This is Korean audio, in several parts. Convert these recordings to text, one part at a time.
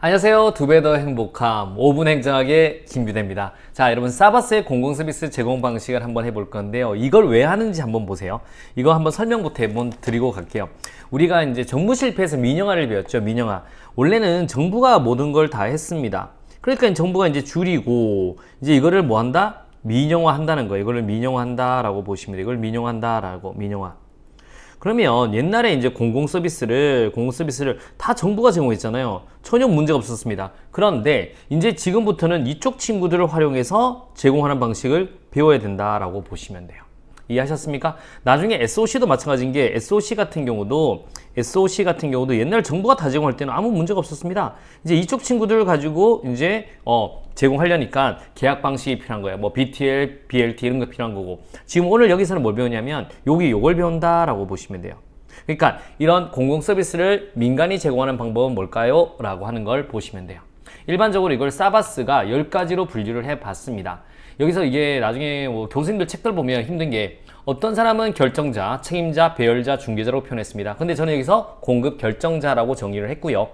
안녕하세요. 두 배 더 행복함 5분 행정학의 김규대입니다. 자, 여러분 사바스의 공공서비스 제공 방식을 한번 해볼 건데요. 이걸 왜 하는지 한번 보세요. 이거 한번 설명부터 한번 드리고 갈게요. 우리가 이제 정부 실패에서 민영화를 배웠죠. 민영화. 원래는 정부가 모든 걸 다 했습니다. 그러니까 정부가 이제 줄이고 이제 이거를 뭐 한다? 민영화 한다는 거예요. 이거를 민영화 한다라고 보시면 돼요. 이걸 민영화 한다라고 민영화. 그러면 옛날에 이제 공공서비스를 다 정부가 제공했잖아요. 전혀 문제가 없었습니다. 그런데 이제 지금부터는 이쪽 친구들을 활용해서 제공하는 방식을 배워야 된다라고 보시면 돼요. 이해하셨습니까? 나중에 SOC도 마찬가지인 게 SOC 같은 경우도 옛날 정부가 다 제공할 때는 아무 문제가 없었습니다. 이제 이쪽 친구들을 가지고 이제 제공하려니까 계약 방식이 필요한 거예요. 뭐 BTL, BLT 이런 거 필요한 거고. 지금 오늘 여기서는 뭘 배우냐면 요걸 배운다라고 보시면 돼요. 그러니까 이런 공공 서비스를 민간이 제공하는 방법은 뭘까요? 라고 하는 걸 보시면 돼요. 일반적으로 이걸 사바스가 10가지로 분류를 해 봤습니다. 여기서 이게 나중에 뭐 교수님들 책들 보면 힘든 게 어떤 사람은 결정자, 책임자, 배열자, 중개자로 표현했습니다. 근데 저는 여기서 공급 결정자라고 정의를 했고요.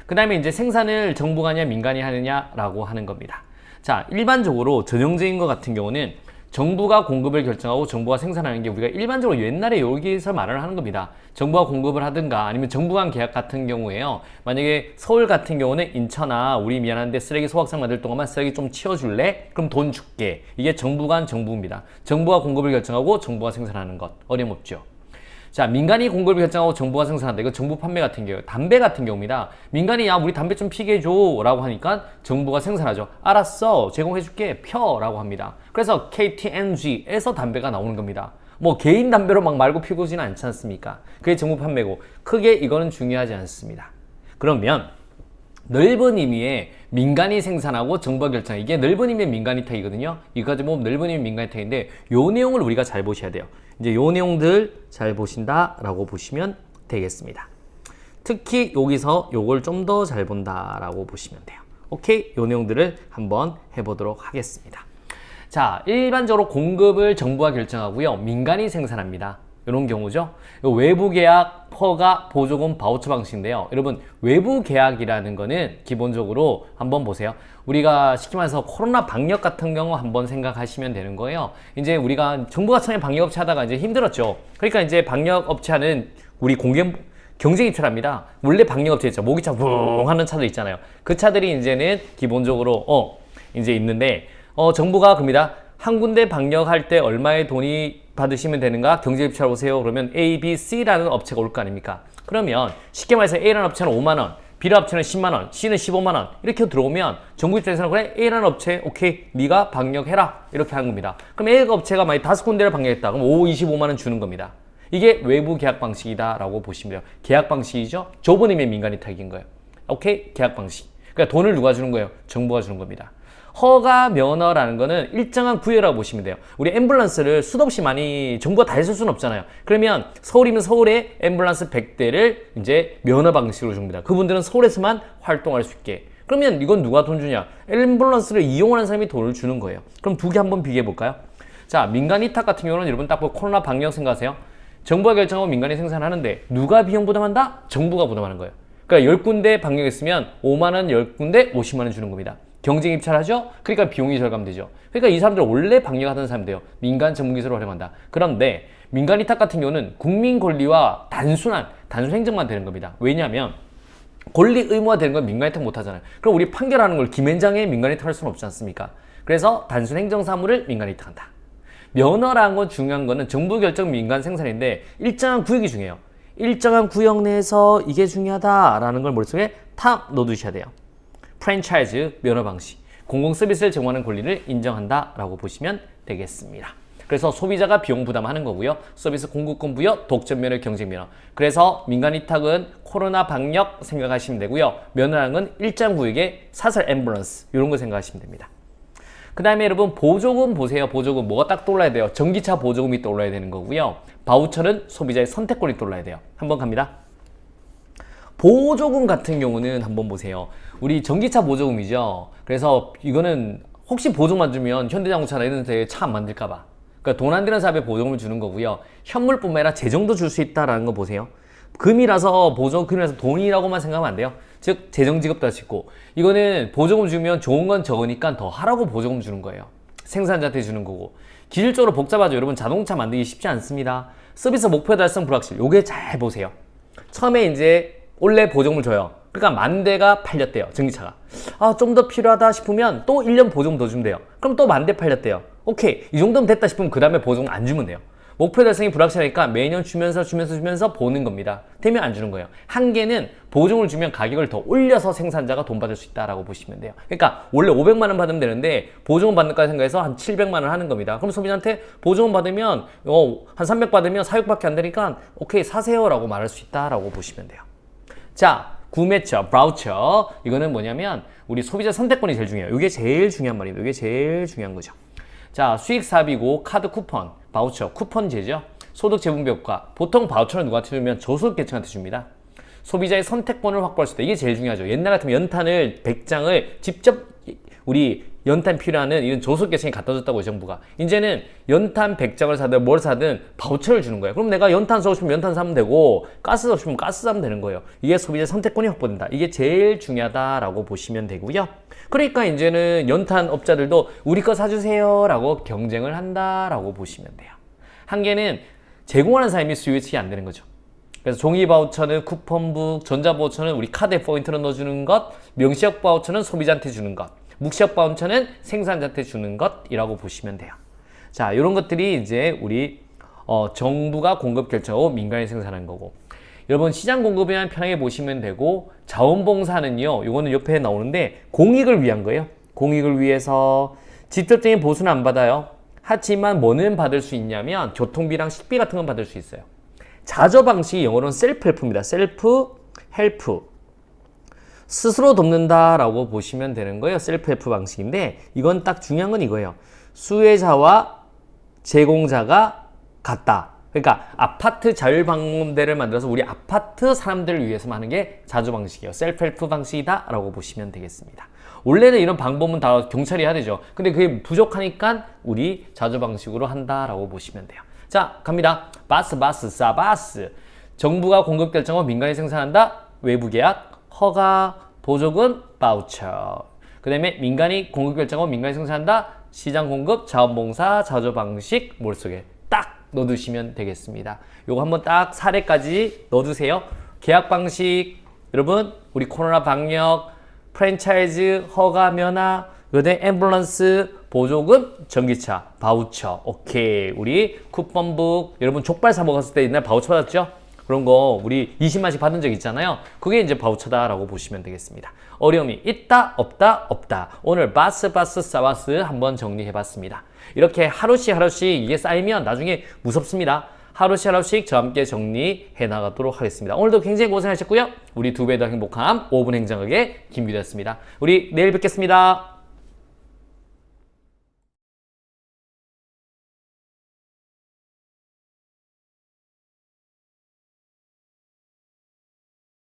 그 다음에 이제 생산을 정부가 하냐 민간이 하느냐라고 하는 겁니다. 자, 일반적으로 전형적인 것 같은 경우는 정부가 공급을 결정하고 정부가 생산하는 게 우리가 일반적으로 옛날에 여기서 말을 하는 겁니다. 정부가 공급을 하든가 아니면 정부 간 계약 같은 경우에요. 만약에 서울 같은 경우는 인천아 우리 미안한데 쓰레기 소각상 만들 동안만 쓰레기 좀 치워줄래? 그럼 돈 줄게. 이게 정부 간 정부입니다. 정부가 공급을 결정하고 정부가 생산하는 것. 어림없죠. 자, 민간이 공급을 결정하고 정부가 생산한다. 이거 정부 판매 같은 경우, 담배 같은 경우입니다. 민간이 야 우리 담배 좀 피게 해줘 라고 하니까 정부가 생산하죠. 알았어 제공해줄게 펴 라고 합니다. 그래서 KTNG에서 담배가 나오는 겁니다. 뭐 개인 담배로 막 말고 피우지는 않지 않습니까? 그게 정부 판매고 크게 이거는 중요하지 않습니다. 그러면 넓은 의미의 민간이 생산하고 정부가 결정. 이게 넓은 의미의 민간이탁이거든요. 이거까지 보면 넓은 의미의 민간이탁인데 요 내용을 우리가 잘 보셔야 돼요. 이제 요 내용들 잘 보신다라고 보시면 되겠습니다. 특히 여기서 요걸 좀 더 잘 본다라고 보시면 돼요. 오케이? 요 내용들을 한번 해보도록 하겠습니다. 자, 일반적으로 공급을 정부가 결정하고요. 민간이 생산합니다. 이런 경우죠. 외부 계약, 허가, 보조금, 바우처 방식인데요. 여러분, 외부 계약이라는 거는 기본적으로 한번 보세요. 우리가 쉽게 말해서 코로나 방역 같은 경우 한번 생각하시면 되는 거예요. 이제 우리가 정부가 처음에 방역업체 하다가 이제 힘들었죠. 그러니까 이제 방역업체 하는 우리 경쟁입찰합니다. 원래 방역업체 있죠. 모기차 붕 하는 차들 있잖아요. 그 차들이 이제는 기본적으로 이제 있는데 정부가 그럽니다. 한 군데 방역할 때 얼마의 돈이 받으시면 되는가? 경제입찰 오세요. 그러면 A, B, C라는 업체가 올 거 아닙니까? 그러면 쉽게 말해서 A라는 업체는 5만 원, B라는 업체는 10만 원, C는 15만 원 이렇게 들어오면 정부 입장에서는 그래 A라는 업체 오케이 네가 방역해라 이렇게 하는 겁니다. 그럼 A 업체가 만약 5군데를 방역했다. 그럼 25만 원 주는 겁니다. 이게 외부 계약 방식이다 라고 보시면 돼요. 계약 방식이죠. 좁은 의미의 민간이탁인 거예요. 오케이? 계약 방식. 그러니까 돈을 누가 주는 거예요? 정부가 주는 겁니다. 허가 면허라는 거는 일정한 구역이라고 보시면 돼요. 우리 앰뷸런스를 수도 없이 많이 정부가 다 했을 수는 없잖아요. 그러면 서울이면 서울에 앰뷸런스 100대를 이제 면허 방식으로 줍니다. 그분들은 서울에서만 활동할 수 있게. 그러면 이건 누가 돈 주냐? 앰뷸런스를 이용하는 사람이 돈을 주는 거예요. 그럼 두 개 한번 비교해 볼까요? 자, 민간 위탁 같은 경우는 여러분 딱 보고 코로나 방역 생각하세요. 정부가 결정하고 민간이 생산하는데 누가 비용 부담한다? 정부가 부담하는 거예요. 그러니까 10군데 방역했으면 5만 원 10군데 50만 원 주는 겁니다. 경쟁 입찰하죠? 그러니까 비용이 절감되죠. 그러니까 이 사람들 원래 방역하던 사람들이에요. 민간 전문기술을 활용한다. 그런데 민간 위탁 같은 경우는 국민 권리와 단순 행정만 되는 겁니다. 왜냐하면 권리 의무화 되는 건 민간 위탁 못 하잖아요. 그럼 우리 판결하는 걸 김앤장에 민간 위탁 할 수는 없지 않습니까? 그래서 단순 행정 사무를 민간 위탁한다. 면허라는 건 중요한 거는 정부 결정 민간 생산인데 일정한 구역이 중요해요. 일정한 구역 내에서 이게 중요하다라는 걸 머릿속에 탁 넣어두셔야 돼요. 프랜차이즈 면허 방식, 공공 서비스를 제공하는 권리를 인정한다라고 보시면 되겠습니다. 그래서 소비자가 비용 부담하는 거고요. 서비스 공급권 부여, 독점 면허, 경쟁 면허. 그래서 민간 위탁은 코로나 방역 생각하시면 되고요. 면허라는 건 일정 구역의 사설 앰뷸런스 이런 거 생각하시면 됩니다. 그 다음에 여러분 보조금 보세요. 보조금 뭐가 딱 떠올라야 돼요? 전기차 보조금이 떠올라야 되는 거고요. 바우처는 소비자의 선택권이 떠올라야 돼요. 한번 갑니다. 보조금 같은 경우는 한번 보세요. 우리 전기차 보조금이죠. 그래서 이거는 혹시 보조만 주면 현대자동차나 이런 데 차 안 만들까봐. 그러니까 돈 안 되는 사업에 보조금을 주는 거고요. 현물뿐만 아니라 재정도 줄 수 있다라는 거 보세요. 금이라서 돈이라고만 생각하면 안 돼요. 즉 재정지급도 할 수 있고, 이거는 보조금 주면 좋은 건 적으니까 더 하라고 보조금 주는 거예요. 생산자한테 주는 거고. 기술적으로 복잡하죠. 여러분, 자동차 만들기 쉽지 않습니다. 서비스 목표 달성 불확실. 요게 잘 보세요. 처음에 이제 원래 보조금을 줘요. 그러니까 10,000대가 팔렸대요. 전기차가. 아, 좀 더 필요하다 싶으면 또 1년 보조금 더 주면 돼요. 그럼 또 10,000대 팔렸대요. 오케이, 이 정도면 됐다 싶으면 그 다음에 보조금 안 주면 돼요. 목표 달성이 불확실하니까 매년 주면서 보는 겁니다. 되면 안 주는 거예요. 한계는 보조금을 주면 가격을 더 올려서 생산자가 돈 받을 수 있다라고 보시면 돼요. 그러니까 원래 500만 원 받으면 되는데 보조금 받는까 생각해서 한 700만 원 하는 겁니다. 그럼 소비자한테 보조금 받으면 한 300 받으면 4,600밖에 안 되니까 오케이, 사세요라고 말할 수 있다라고 보시면 돼요. 자, 구매처, 브라우처. 이거는 뭐냐면 우리 소비자 선택권이 제일 중요해요. 이게 제일 중요한 말입니다. 이게 제일 중요한 거죠. 자, 수익 사비고 카드 쿠폰, 바우처, 쿠폰제죠. 소득 재분배 효과. 보통 바우처를 누구한테 주면 저소득계층한테 줍니다. 소비자의 선택권을 확보할 수 있다. 이게 제일 중요하죠. 옛날 같으면 연탄을 100장을 직접 우리 연탄 필요하는 이런 저소득계층이 갖다 줬다고 정부가. 이제는 연탄 100장을 사든 뭘 사든 바우처를 주는 거예요. 그럼 내가 연탄 사고 싶으면 연탄 사면 되고 가스 사고 싶으면 가스 사면 되는 거예요. 이게 소비자 선택권이 확보된다. 이게 제일 중요하다라고 보시면 되고요. 그러니까 이제는 연탄 업자들도 우리 거 사주세요 라고 경쟁을 한다라고 보시면 돼요. 한계는 제공하는 사람이 수요 예측이 안 되는 거죠. 그래서 종이 바우처는 쿠폰북, 전자 바우처는 우리 카드에 포인트를 넣어주는 것, 명시적 바우처는 소비자한테 주는 것, 묵시적 바우처는 생산자한테 주는 것이라고 보시면 돼요. 자, 이런 것들이 이제 우리 정부가 공급 결정하고 민간이 생산하는 거고, 여러분 시장 공급에만 편하게 보시면 되고, 자원봉사는요, 요거는 옆에 나오는데 공익을 위한 거예요. 공익을 위해서 직접적인 보수는 안 받아요. 하지만 뭐는 받을 수 있냐면 교통비랑 식비 같은 건 받을 수 있어요. 자조 방식이 영어로는 셀프 헬프입니다. 셀프 헬프. 스스로 돕는다라고 보시면 되는 거예요. 셀프 헬프 방식인데, 이건 딱 중요한 건 이거예요. 수혜자와 제공자가 같다. 그러니까 아파트 자율방문대를 만들어서 우리 아파트 사람들을 위해서 하는 게 자조 방식이에요. 셀프 헬프 방식이다 라고 보시면 되겠습니다. 원래는 이런 방법은 다 경찰이 해야 되죠. 근데 그게 부족하니까 우리 자조 방식으로 한다라고 보시면 돼요. 자, 갑니다. 바스, 사바스. 정부가 공급 결정하고 민간이 생산한다. 외부 계약, 허가, 보조금, 바우처. 그 다음에 민간이 공급 결정하고 민간이 생산한다. 시장 공급, 자원봉사, 자조 방식, 머릿속에 딱 넣어두시면 되겠습니다. 요거 한번 딱 사례까지 넣어두세요. 계약 방식, 여러분 우리 코로나 방역, 프랜차이즈, 허가, 면허, 그다음에 앰뷸런스, 보조금, 전기차, 바우처. 오케이. 우리 쿠폰북, 여러분 족발 사 먹었을 때 옛날 바우처 받았죠? 그런 거 우리 20만씩 받은 적 있잖아요. 그게 이제 바우처다라고 보시면 되겠습니다. 어려움이 있다, 없다, 없다. 오늘 바스, 사바스 한번 정리해봤습니다. 이렇게 하루씩 이게 쌓이면 나중에 무섭습니다. 하루씩 저와 함께 정리해 나가도록 하겠습니다. 오늘도 굉장히 고생하셨고요. 우리 두 배 더 행복함 5분 행정학의 김규대였습니다. 우리 내일 뵙겠습니다.